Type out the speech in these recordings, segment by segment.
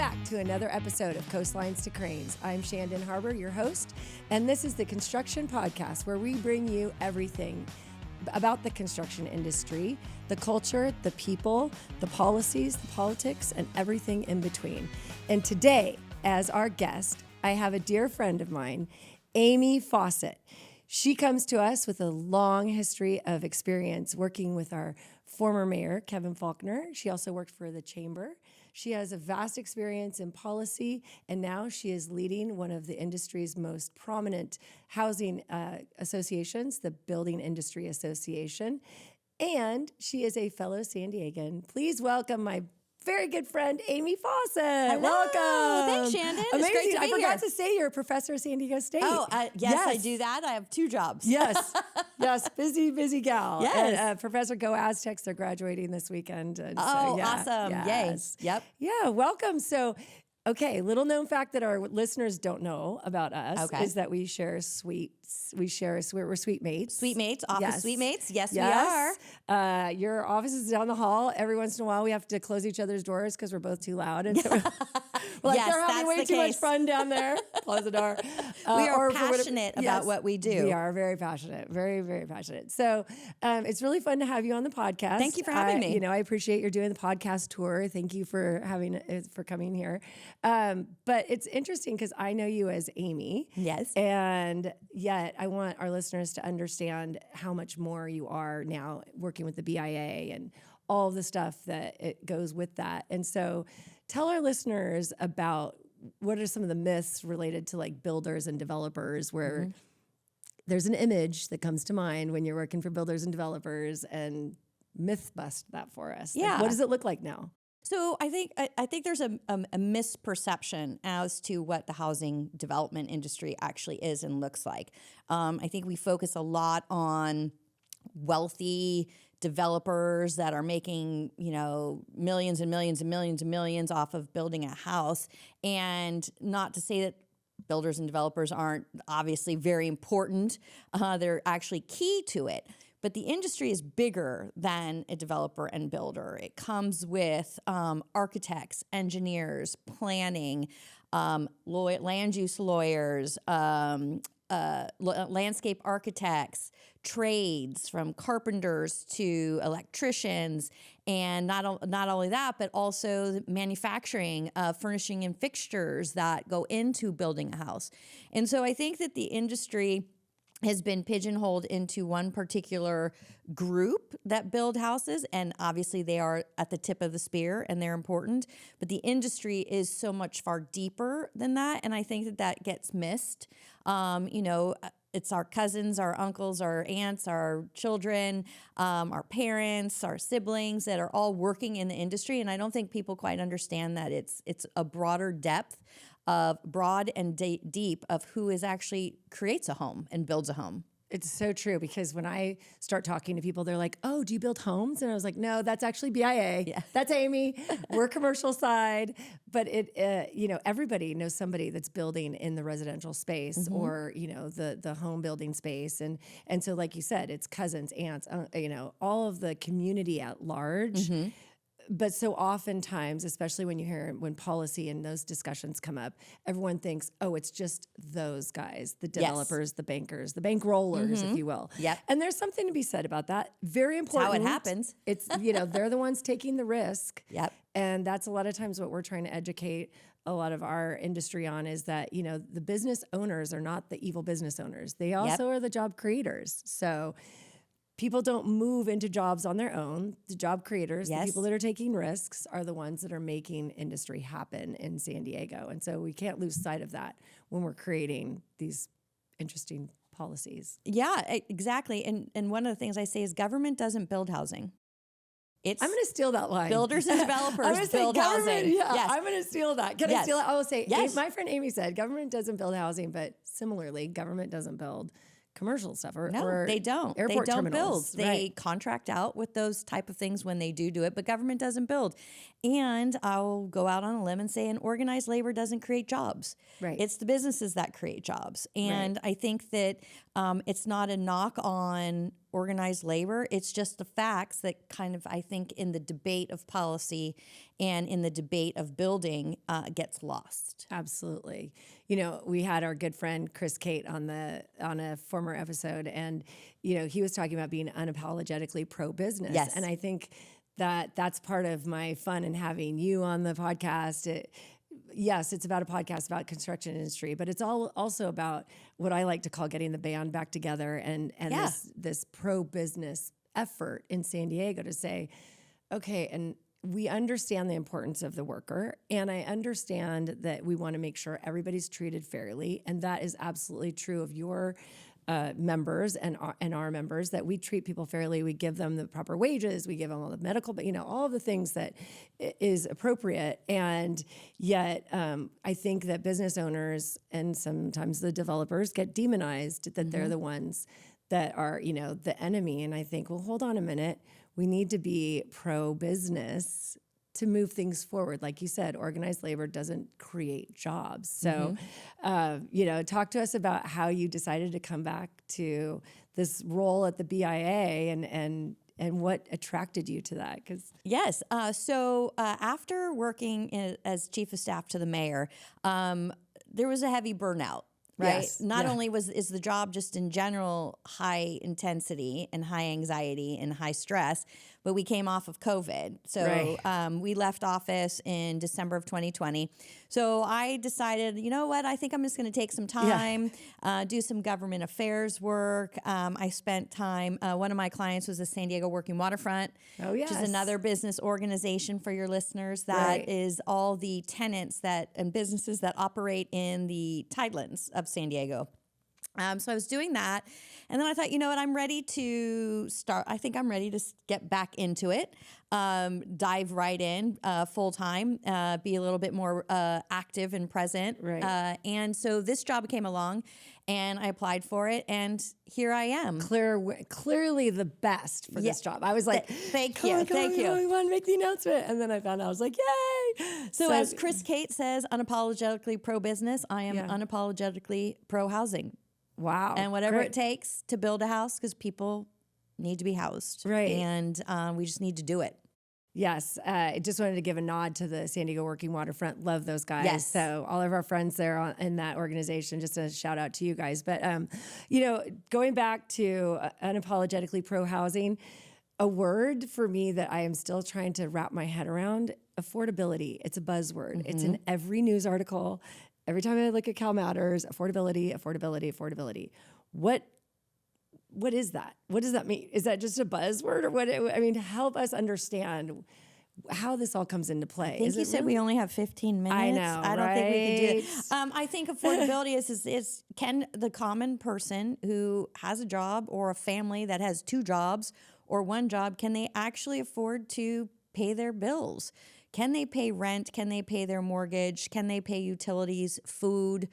back to another episode of Coastlines to Cranes. I'm Shandon Harbour, your host, and this is the Construction Podcast, where we bring you everything about the construction industry, the culture, the people, the policies, the politics, and everything in between. And today, as our guest, I have a dear friend of mine, Aimee Faucett. She comes to us with a long history of experience working with our former mayor, Kevin Faulconer. She also worked for the chamber. She has a vast experience in policy, and now she is leading one of the industry's most prominent housing associations, the Building Industry Association. And she is a fellow San Diegan. Please welcome my very good friend, Aimee Faucett. Hello. Welcome. Thanks, Shandon. Amazing. It's great to be I forgot here. to say you're a professor at San Diego State. Oh, yes, I do that. I have two jobs. Yes. Yes. Busy gal. Yes. And, Professor Go Aztecs, they're graduating this weekend. And Awesome. Yes. Yay. Yep. Yeah. Welcome. So, okay, little known fact that our listeners don't know about us is that we share sweets. We're sweet mates. Sweet mates, office Yes. sweet mates. Yes, we are. Your office is down the hall. Every once in a while, we have to close each other's doors because we're both too loud. And so we're like, Yes, they're having that's way the too much case. fun down there. Close the door. We are or for whatever- passionate about what we do. We are very passionate. Very, very passionate. So it's really fun to have you on the podcast. Thank you for having me. I appreciate you're doing the podcast tour. Thank you for coming here. But it's interesting because I know you as Aimee. Yes. And yet I want our listeners to understand how much more you are now working with the BIA and all the stuff that it goes with that. And so tell our listeners about what are some of the myths related to like builders and developers where there's an image that comes to mind when you're working for builders and developers, and myth bust that for us. Yeah. Like, what does it look like now? So I think there's a misperception as to what the housing development industry actually is and looks like. I think we focus a lot on wealthy developers that are making, millions and millions and millions and millions off of building a house. And not to say that builders and developers aren't obviously very important. They're actually key to it. But the industry is bigger than a developer and builder. It comes with architects, engineers, planning, land use lawyers, landscape architects, trades from carpenters to electricians, and not only that, but also manufacturing, furnishing and fixtures that go into building a house. And so I think that the industry has been pigeonholed into one particular group that build houses, and obviously they are at the tip of the spear and they're important, but the industry is so much far deeper than that, and I think that gets missed. It's our cousins, our uncles, our aunts, our children, our parents, our siblings that are all working in the industry, and I don't think people quite understand that it's a broader depth of broad and deep of who is actually creates a home and builds a home. It's so true, because when I start talking to people, they're like, "Oh, do you build homes?" And I was like, "No, that's actually BIA. Yeah. That's Aimee. We're commercial side." But everybody knows somebody that's building in the residential space or the home building space, and so like you said, it's cousins, aunts, all of the community at large. But so oftentimes, especially when policy and those discussions come up, everyone thinks, oh, it's just those guys, the developers, the bankers, the bank rollers, if you will. Yep. And there's something to be said about that. Very important. That's how it happens. It's, they're the ones taking the risk. Yep. And that's a lot of times what we're trying to educate a lot of our industry on is that, the business owners are not the evil business owners. They also are the job creators. So people don't move into jobs on their own. The job creators, the people that are taking risks, are the ones that are making industry happen in San Diego. And so we can't lose sight of that when we're creating these interesting policies. Yeah, exactly. And one of the things I say is government doesn't build housing. I'm going to steal that line. Builders and developers build housing. Yeah, yes. I'm going to steal that. Can I steal it? I will say, my friend Aimee said, government doesn't build housing, but similarly, government doesn't build commercial stuff or they don't. Airport they don't terminals. build. They contract out with those type of things when they do it, but government doesn't build. And I'll go out on a limb and say, and organized labor doesn't create jobs. Right. It's the businesses that create jobs. And I think that it's not a knock on organized labor. It's just the facts that kind of, I think, in the debate of policy and in the debate of building gets lost. Absolutely. We had our good friend Chris Kate on a former episode, and he was talking about being unapologetically pro-business. Yes. And I think that's part of my fun in having you on the podcast. Yes, it's about a podcast about construction industry, but it's also about what I like to call getting the band back together and this pro-business effort in San Diego to say, okay, and we understand the importance of the worker, and I understand that we want to make sure everybody's treated fairly, and that is absolutely true of your members and our members, that we treat people fairly. We give them the proper wages. We give them all the medical, but all of the things that is appropriate. And yet, I think that business owners and sometimes the developers get demonized, that they're the ones that are, the enemy. And I think, well, hold on a minute. We need to be pro-business to move things forward. Like you said, organized labor doesn't create jobs. So, talk to us about how you decided to come back to this role at the BIA and what attracted you to that. Yes. So after working as chief of staff to the mayor, there was a heavy burnout. Right. Yes. Not only is the job just in general high intensity and high anxiety and high stress, but we came off of COVID. So we left office in December of 2020. So I decided, you know what, I think I'm just going to take some time, do some government affairs work. I spent time, one of my clients was the San Diego Working Waterfront, which is another business organization for your listeners that is all the tenants and businesses that operate in the tidelands of San Diego. So I was doing that. And then I thought, you know what, I'm ready to start. I think I'm ready to get back into it, dive right in full time, be a little bit more active and present. Right. And so this job came along and I applied for it. And here I am. Clearly the best for this job. I was like, thank you. We want to make the announcement. And then I found out, I was like, yay. So as Chris Kate says, unapologetically pro-business, I am unapologetically pro-housing. Wow. And whatever it takes to build a house, because people need to be housed. Right. And we just need to do it. Yes. I just wanted to give a nod to the San Diego Working Waterfront. Love those guys. Yes. So all of our friends there in that organization, just a shout out to you guys. But, going back to unapologetically pro-housing, a word for me that I am still trying to wrap my head around, affordability. It's a buzzword. It's in every news article. Every time I look at Cal Matters, affordability. What is that? What does that mean? Is that just a buzzword or what? Help us understand how this all comes into play. I think you said we only have 15 minutes. I know, I don't think we can do it. I think affordability is can the common person who has a job or a family that has two jobs or one job, can they actually afford to pay their bills? Can they pay rent? Can they pay their mortgage? Can they pay utilities, food,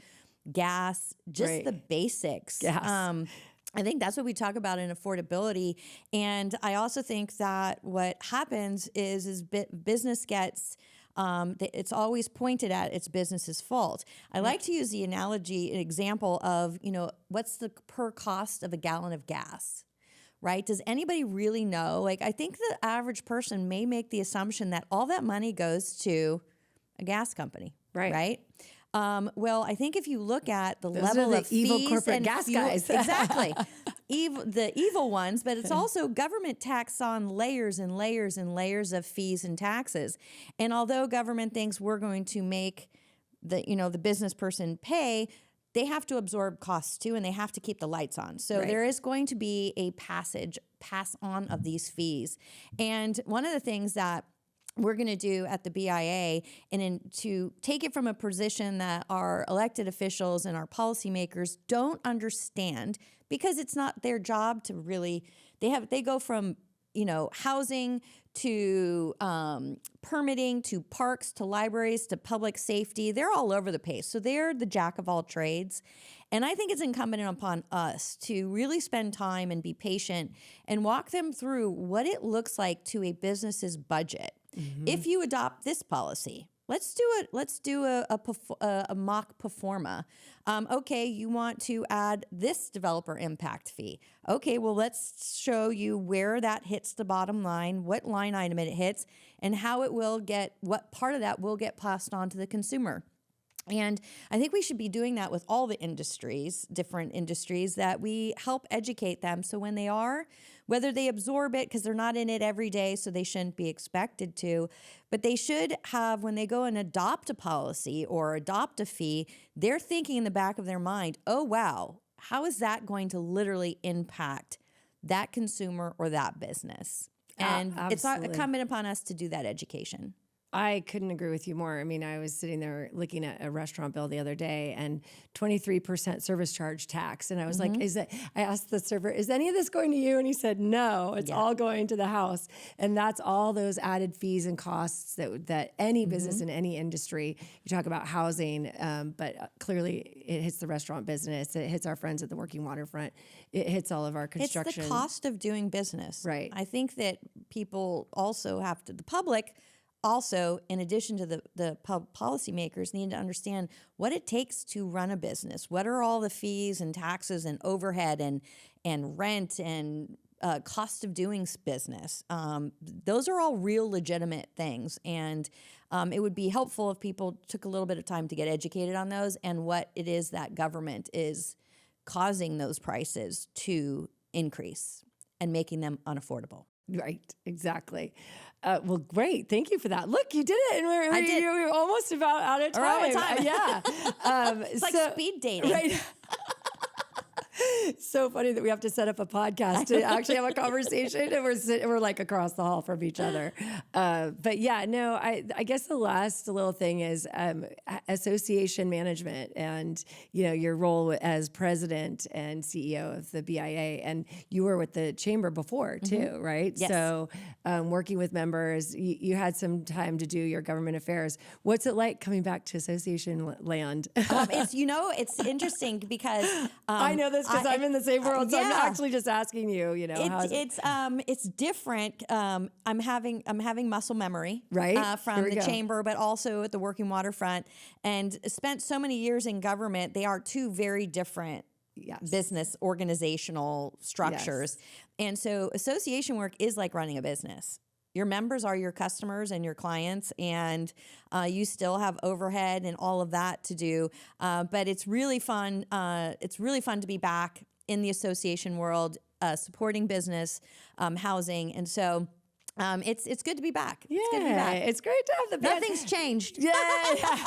gas, just the basics? Yes. I think that's what we talk about in affordability. And I also think that what happens is business gets, it's always pointed at it's business's fault. I like to use the analogy, an example of, what's the per cost of a gallon of gas? Right? Does anybody really know? Like, I think the average person may make the assumption that all that money goes to a gas company. Right? Well, I think if you look at the level of evil fees corporate and gas fuel, guys, exactly, the evil ones, but it's also government tax on layers and layers and layers of fees and taxes. And although government thinks we're going to make the business person pay, they have to absorb costs too, and they have to keep the lights on. So there is going to be a pass on of these fees. And one of the things that we're going to do at the BIA, to take it from a position that our elected officials and our policymakers don't understand, because it's not their job to really, they go from, housing to permitting to parks to libraries to public safety. They're all over the place. So they're the jack of all trades. And I think it's incumbent upon us to really spend time and be patient and walk them through what it looks like to a business's budget. If you adopt this policy, let's do a mock performa. Okay, you want to add this developer impact fee. Okay, well, let's show you where that hits the bottom line, what line item it hits, and how it will get, what part of that will get passed on to the consumer. And I think we should be doing that with all the industries, different industries, that we help educate them. So when they are, whether they absorb it, because they're not in it every day, so they shouldn't be expected to, but they should have, when they go and adopt a policy or adopt a fee, they're thinking in the back of their mind, oh, wow, how is that going to literally impact that consumer or that business? And it's incumbent upon us to do that education. I couldn't agree with you more. I mean, I was sitting there looking at a restaurant bill the other day and 23% service charge tax. And I was like, I asked the server, is any of this going to you? And he said, no, it's all going to the house. And that's all those added fees and costs that any business in any industry, you talk about housing, but clearly it hits the restaurant business. It hits our friends at the working waterfront. It hits all of our construction. It's the cost of doing business. Right. I think that people also have to, the public also, in addition to the policymakers, need to understand what it takes to run a business. What are all the fees and taxes and overhead and rent and cost of doing business? Those are all real legitimate things. And it would be helpful if people took a little bit of time to get educated on those and what it is that government is causing those prices to increase and making them unaffordable. Right, exactly. Well, great. Thank you for that. Look, you did it. And we were almost about out of time. We're out of time. Yeah. It's like speed dating. Right. So funny that we have to set up a podcast to actually have a conversation, and we're like across the hall from each other. But yeah, no, I guess the last little thing is association management, and your role as president and CEO of the BIA, and you were with the chamber before too, right? Yes. So working with members, you had some time to do your government affairs. What's it like coming back to association land? It's interesting because I know this because I'm in the same world, so I'm actually just asking you. It's different. I'm having muscle memory, right, from the chamber, but also at the working waterfront, and spent so many years in government. They are two very different business organizational structures, and so association work is like running a business. Your members are your customers and your clients, and you still have overhead and all of that to do. But it's really fun. It's really fun to be back in the association world, supporting business, housing, and so it's good to be back. Yeah, it's good to be back. It's great to have the band. Nothing's changed. Yeah.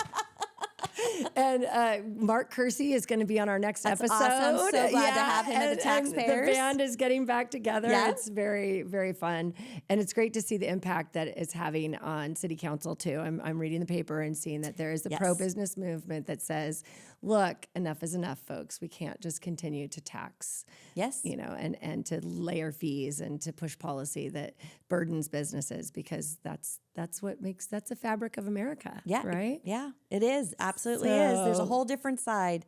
And Mark Kersey is going to be on our next episode. Awesome. So glad to have him at the Taxpayers. And the band is getting back together. Yeah. It's very, very fun. And it's great to see the impact that it's having on city council too. I'm reading the paper and seeing that there is a pro-business movement that says, look, enough is enough, folks. We can't just continue to tax, and to layer fees and to push policy that burdens businesses, because that's the fabric of America. Yeah. Right? Yeah, it is. Absolutely is. There's a whole different side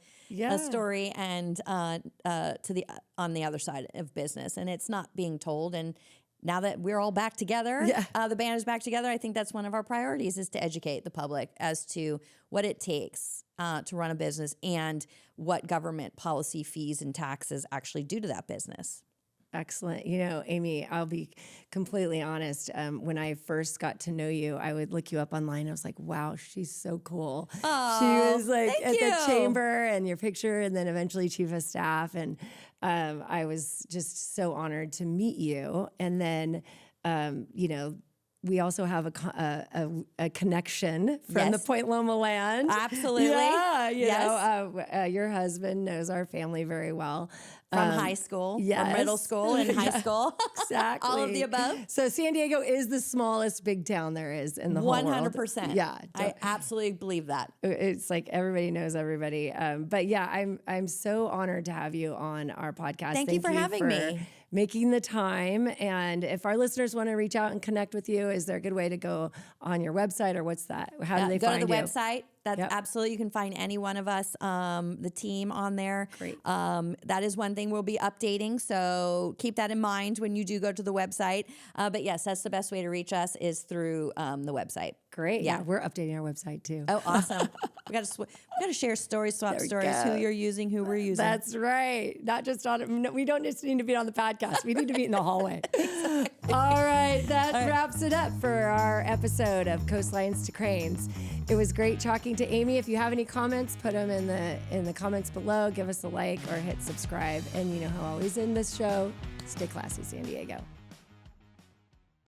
story and on the other side of business, and it's not being told. And now that we're all back together, the band is back together, I think that's one of our priorities, is to educate the public as to what it takes to run a business and what government policy, fees, and taxes actually do to that business. Excellent. Aimee, I'll be completely honest. When I first got to know you, I would look you up online. I was like, wow, she's so cool. Oh, she was like at you. the chamber, and your picture, and then eventually chief of staff. And I was just so honored to meet you. And then, we also have a connection from the Point Loma land. Absolutely. Yeah, your husband knows our family very well. From high school, from middle school, and high school. Exactly. All of the above. So San Diego is the smallest big town there is in the whole world. 100%. Yeah. I absolutely believe that. It's like everybody knows everybody. But yeah, I'm so honored to have you on our podcast. Thank you for having me. Making the time. And if our listeners want to reach out and connect with you, is there a good way to go on your website, or what's that? How do they find you? Go to the website. That's absolutely, you can find any one of us, the team on there. Great. That is one thing we'll be updating. So keep that in mind when you do go to the website. But yes, that's the best way to reach us, is through the website. Great. Yeah. Yeah, we're updating our website too. Oh, awesome. we got to share stories, swap stories, who you're using, who we're using. That's right. Not just on, no, we don't just need to be on the podcast. We need to be in the hallway. Exactly. All right. That wraps it up for our episode of Coastlines to Cranes. It was great talking to Aimee. If you have any comments, put them in the comments below. Give us a like or hit subscribe. And you know how always in this show, stay classy, San Diego.